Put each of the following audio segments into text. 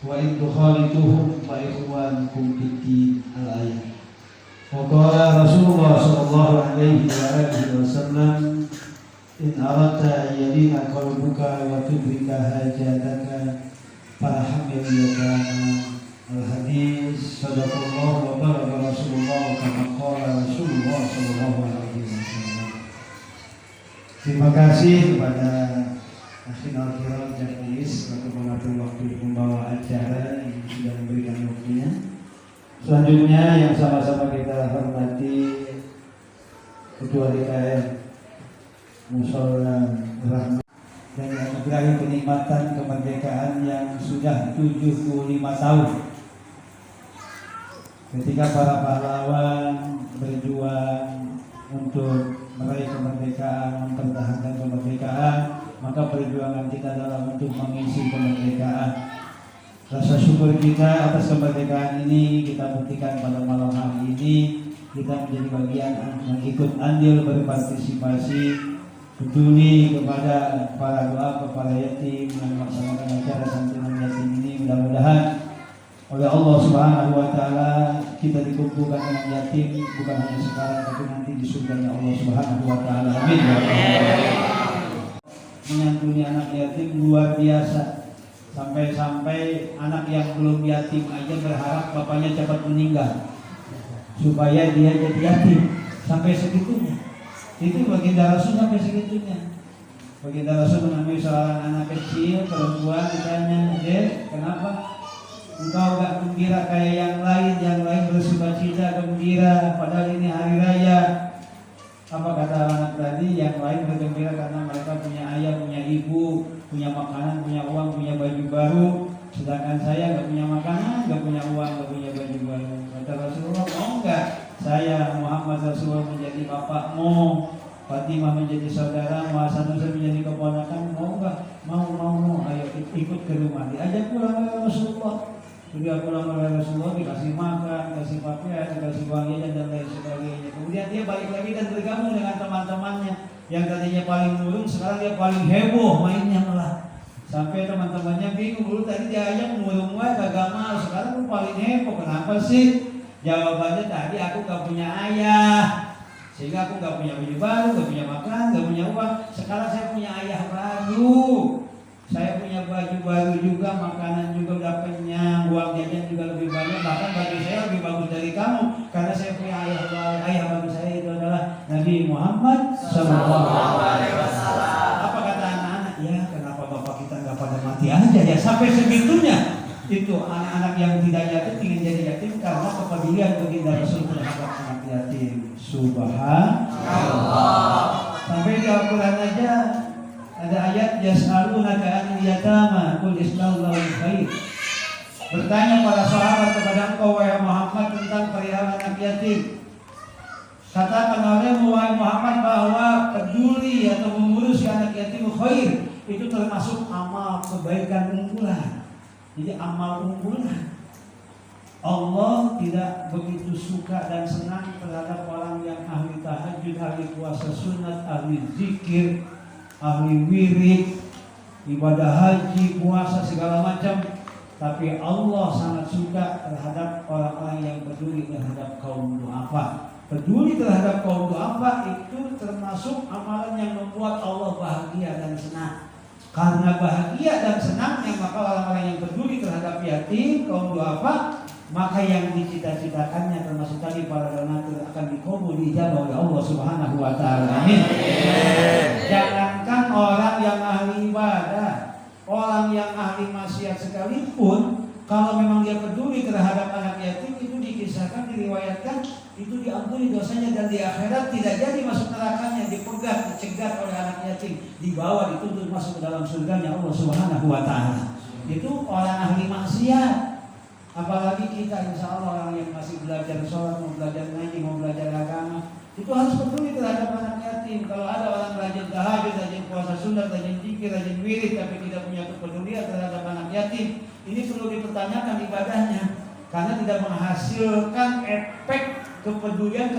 wa in tukhalituhum fa ikhwanukum fid-din al-ayat. Wa qala Rasulullah sallallahu alaihi wasallam in aradta an yalina qalbuka wa tudrika hajataka farhamil yatama. Al-hadis sadaqallahu wa baraka Rasulullah kama qala Rasulullah sallallahu alaihi wasallam. Terima kasih kepada Akhirul Kiram Jahlis untuk mengatur waktu membawa acara yang sudah memberikan waktunya. Selanjutnya yang sama-sama kita hormati Ketua DKM Musyawarah Rahmat dan yang berakhir kenikmatan kemerdekaan yang sudah 75 tahun. Ketika para pahlawan berjuang untuk meraih kemerdekaan, mempertahankan kemerdekaan, maka perjuangan kita adalah untuk mengisi kemerdekaan. Rasa syukur kita atas kemerdekaan ini kita buktikan pada malam hari ini. Kita menjadi bagian yang ikut andil berpartisipasi, peduli kepada para doa, para yatim yang melaksanakan acara santunan yatim ini. Mudah-mudahan oleh Allah Subhanahu wa taala kita dikumpulkan dengan yatim bukan hanya sekarang tapi nanti di surganya Allah Subhanahu wa taala. Amin. Menyantuni anak yatim luar biasa. Sampai-sampai anak yang belum yatim aja berharap bapaknya cepat meninggal supaya dia jadi yatim. Sampai segitunya. Itu baginda Rasul sampai segitunya. Baginda Rasul mengambil seorang anak kecil perempuan, ditanya, "Dek, kenapa engkau gak gembira kayak yang lain bersukacita gembira padahal ini hari raya?" Apa kata anak tadi? Yang lain bergembira karena mereka punya ayah, punya ibu, punya makanan, punya uang, punya baju baru. Sedangkan saya gak punya makanan, gak punya uang, gak punya baju baru. Kata Rasulullah, mau enggak saya Muhammad Rasulullah menjadi bapakmu, Fatimah menjadi saudaramu, Hasan Husain menjadi keponakan? Mau enggak? Mau. Ayo ikut ke rumah. Diajak pulang oleh Rasulullah. Sudah pulang oleh Rasulullah, dikasih makan, dikasih pakaian, dikasih uang jajan dan lain sebagainya. Kemudian dia balik lagi dan bergabung dengan teman-temannya yang tadinya paling murung, sekarang dia paling heboh mainnya malah. Sampai teman-temannya bingung, dulu tadi dia ajak murung kagak mau, sekarang lu paling heboh. Kenapa sih? Jawabannya tadi aku gak punya ayah, sehingga aku gak punya baju baru, gak punya makan, gak punya uang. Sekarang saya punya ayah baru. Saya punya baju baru juga, makanan juga udah kenyang, uang jajan juga lebih banyak, bahkan baju saya lebih bagus dari kamu karena saya punya ayah baru. Ayah baru saya itu adalah Nabi Muhammad Sallallahu Alaihi Wasallam. Apa kata anak-anak? Ya, kenapa bapak kita nggak pada mati aja ya? Sampai segitunya itu anak-anak yang tidak yatim ingin jadi yatim karena kepedulian baginda Rasul terhadap anak yatim. Subhanallah. Sampai di Al-Quran aja ada ayat yas'alunaka 'anil yatama qul islahu lahum khair. Bertanya para sahabat kepada engkau wahai Muhammad tentang perihal anak yatim. Katakan olehmu wahai Muhammad bahwa peduli atau mengurusi anak yatim khair itu termasuk amal kebaikan unggulan. Jadi amal unggulan. Allah tidak begitu suka dan senang terhadap orang yang ahli tahajud, ahli puasa sunat, ahli zikir, ahli wirid, ibadah haji, puasa segala macam. Tapi Allah sangat suka terhadap orang-orang yang peduli terhadap kaum du'afa. Peduli terhadap kaum du'afa itu termasuk amalan yang membuat Allah bahagia dan senang. Karena bahagia dan senangnya maka orang-orang yang peduli terhadap yatim, kaum du'afa, maka yang dicita-citakannya termasuk tadi para donatur akan dikabul dijabah oleh Allah Subhanahu wa taala. Amin. Jangankan orang yang ahli ibadah, orang yang ahli maksiat sekalipun, kalau memang dia peduli terhadap anak yatim itu dikisahkan, diriwayatkan itu diampuni dosanya dan di akhirat tidak jadi masuk nerakanya, dipegat, dicegat oleh anak yatim, dibawa dituntut masuk ke dalam surganya Allah Subhanahu wa taala. Itu orang ahli maksiat. Apalagi kita insya Allah orang yang masih belajar sholat, mau belajar ngaji, mau belajar agama, itu harus peduli terhadap anak yatim. Kalau ada orang rajin tahajud, rajin puasa sunat, rajin zikir, rajin wirid, tapi tidak punya kepedulian terhadap anak yatim, ini perlu dipertanyakan ibadahnya, karena tidak menghasilkan efek kepedulian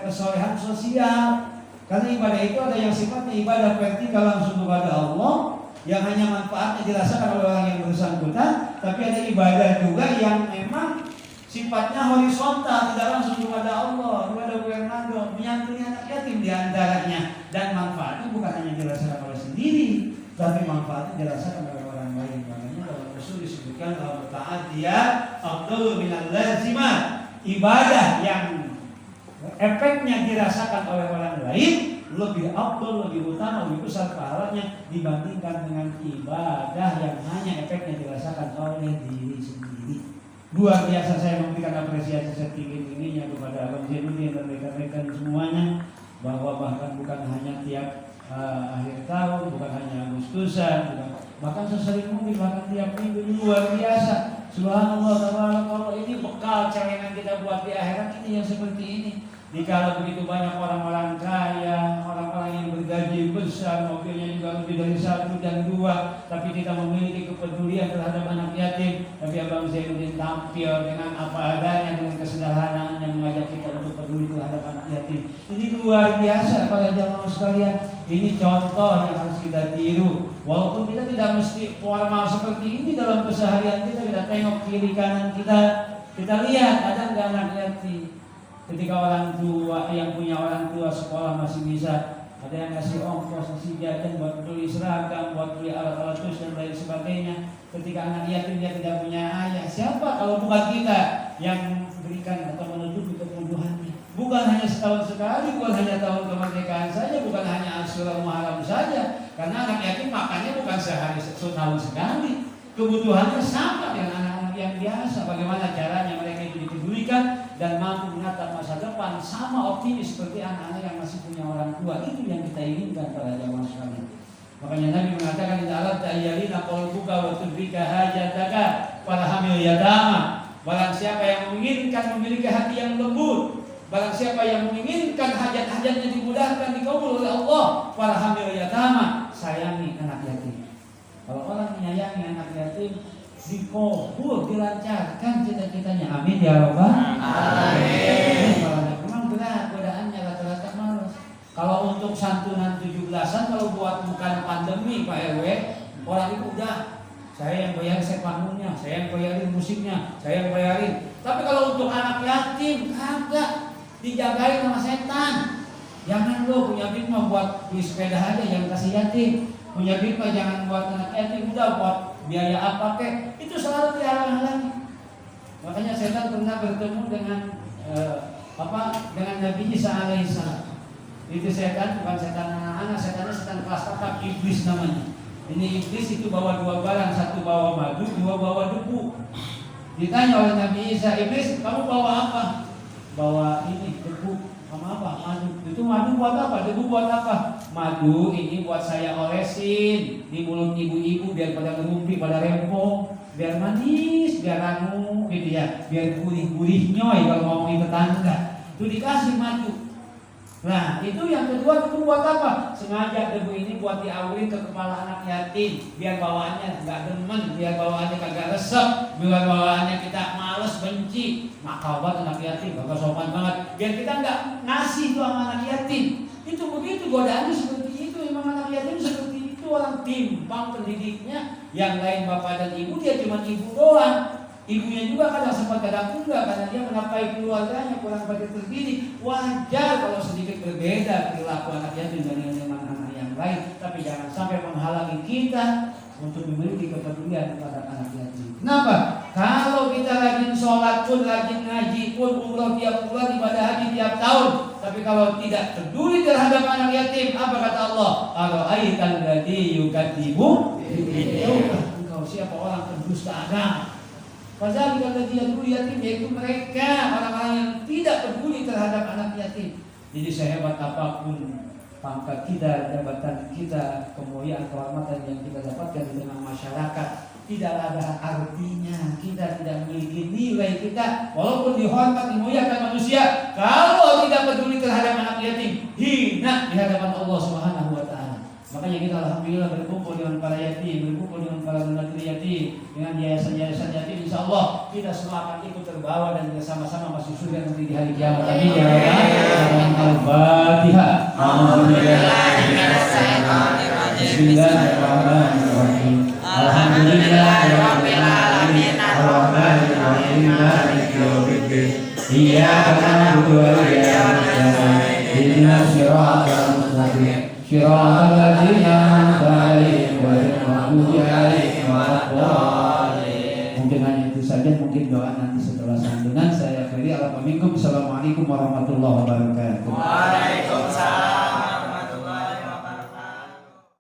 kesolehan sosial. Karena ibadah itu ada yang sifatnya ibadah vertikal langsung kepada Allah, yang hanya manfaatnya dirasakan oleh orang yang bersangkutan. tapi ada ibadah juga yang memang sifatnya horizontal, tidak langsung kepada Allah, kepada Fernando, menyantuni anak yatim di antaranya, dan manfaatnya bukan hanya dirasakan oleh sendiri, tapi manfaatnya dirasakan oleh orang lain. Makanya dalam Rasul disebutkan bahwa taat dia afdalu minal lazimat, ibadah yang efeknya dirasakan oleh orang lain lebih afdal, lebih utama, lebih besar pahalanya dibandingkan dengan ibadah yang hanya efeknya dirasakan oleh diri sendiri. Luar biasa saya memberikan apresiasi setinggi-tingginya kepada Abang Zainuddin dan rekan-rekan semuanya, bahwa bahkan bukan hanya tiap akhir tahun, bukan hanya Agustusan, bahkan sesering mungkin, bahkan tiap minggu. Luar biasa. Subhanallah, tabarakallah, ini bekal celengan kita buat di akhirat ini yang seperti ini. Dikala begitu banyak orang-orang kaya, orang-orang yang bergaji besar, mobilnya juga lebih dari 1 dan 2, tapi kita memiliki kepedulian terhadap anak yatim. Tapi Abang Zainuddin tampil dengan apa adanya, dengan kesederhanaan yang mengajak kita untuk peduli terhadap anak yatim. Ini luar biasa para jamaah sekalian. Ini contoh yang harus kita tiru. Walaupun kita tidak mesti formal seperti ini dalam keseharian kita tengok kiri kanan kita lihat ada nggak anak yatim. Ketika orang tua yang punya orang tua sekolah masih bisa, ada yang ngasih ongkos, ngasih jajan buat beli seragam, buat beli alat-alat tulis dan lain sebagainya. Ketika anak yatim dia tidak punya ayah, siapa kalau bukan kita yang berikan atau menutupi kebutuhannya? Bukan hanya setahun sekali, bukan hanya tahun kemerdekaan saja, bukan hanya Asyura Muharram saja. Karena anak yatim makannya bukan setahun sekali, kebutuhannya sama dengan anak-anak yang biasa. Bagaimana caranya mereka itu dipedulikan dan mampu menatap masa depan sama optimis seperti anak-anak yang masih punya orang tua. Itu yang kita inginkan para jamaah sekalian. Makanya Nabi mengatakan inna aradta ayyalina qalbuka wa tudrika hajataka para hamil yatama. Barang siapa yang menginginkan memiliki hati yang lembut, barang siapa yang menginginkan hajat-hajatnya dimudahkan, dikabul oleh Allah, para hamil yatama, sayangi anak yatim. Kalau orang menyayangi anak yatim, dikabul, dilancarkan cita-citanya. Amin ya Rabbal alamin. Memang berat godaannya, rata-rata malas. Kalau untuk santunan 17-an, kalau buat bukan pandemi Pak RW, orang itu udah saya yang bayarin set panggungnya, saya yang bayarin musiknya, saya yang bayarin. Tapi kalau untuk anak yatim, kagak, dijagain sama setan. Jangan lo punya duit mah buat beli sepeda aja, jangan kasih yatim. Punya duit mah jangan buat anak yatim, udah buat biaya apa kek, itu selalu dihalang-halangi. Makanya setan pernah bertemu dengan dengan Nabi Isa alaihissalam. Itu setan bukan setan anak-anak, setannya setan kelas kakap, iblis namanya. Ini iblis itu bawa 2 barang, 1 bawa madu, 2 bawa debu. Ditanya oleh Nabi Isa, iblis kamu bawa apa? Bawa ini debu. Sama apa? Madu. Itu madu buat apa? Debu buat apa? Madu ini buat saya olesin di mulut ibu-ibu biar pada ngerumpi, pada rempong, biar manis, biar anu gitu ya, biar gurih-gurih nyoy kalau ngomongin tetangga. Itu dikasih madu. Nah, itu yang kedua, itu buat apa? Sengaja debu ini buat diawurin ke kepala anak yatim, biar bawaannya nggak demen, biar bawaannya kagak resep, biar bawaannya kita males, benci. Nakal banget anak yatim, kagak sopan banget. Biar kita nggak ngasih tuh sama anak yatim. Itu begitu godaannya seperti itu. Memang anak yatim seperti itu, orang timpang pendidiknya. Yang lain bapak dan ibu, dia cuma ibu doang. Ibunya juga kadang sempat kadang enggak, karena dia menafkahi keluarganya, kurang pada terdidik. Wajar kalau sedikit berbeda perilaku anak yatim dengan anak yang lain, tapi jangan sampai menghalangi kita untuk memiliki kepedulian kepada anak yatim. Kenapa? Kalau kita rajin sholat pun, rajin ngaji pun, umroh tiap bulan, ibadah haji tiap tahun, tapi kalau tidak peduli terhadap anak yatim, apa kata Allah? Ara'aital ladzi yukadzibu engkau siapa orang pendusta agama? Padahal kalau dia dulu yatim, yaitu mereka orang-orang yang tidak peduli terhadap anak yatim. Jadi sehebat apapun pangkat kita, jabatan kita, kemuliaan, kehormatan yang kita dapatkan di tengah masyarakat, tidak ada artinya. Kita tidak memiliki nilai kita, walaupun dihormat, dimuliakan manusia, kalau tidak peduli terhadap anak yatim, hina di hadapan Allah Subhanahu wa Ta'ala. Makanya kita alhamdulillah berkumpul dengan para yatim, berkumpul dengan para negeri yatim, dengan yayasan-yayasan yatim. Insya Allah kita semua akan ikut terbawa dan bersama-sama masuk surga nanti di hari kiamat. Amin ya Rabbal. Al-Fatihah. Bismillahirrahmanirrahim. Alhamdulillahirabbil alamin. iyyaka na'budu wa iyyaka nasta'in ihdinas siratal mustaqim siratal ladzina an'amta 'alaihim ghairil maghdubi 'alaihim waladdallin. Mungkin hanya itu saja, mungkin doa nanti setelah santunan. Saya akhiri. Assalamualaikum warahmatullahi wabarakatuh.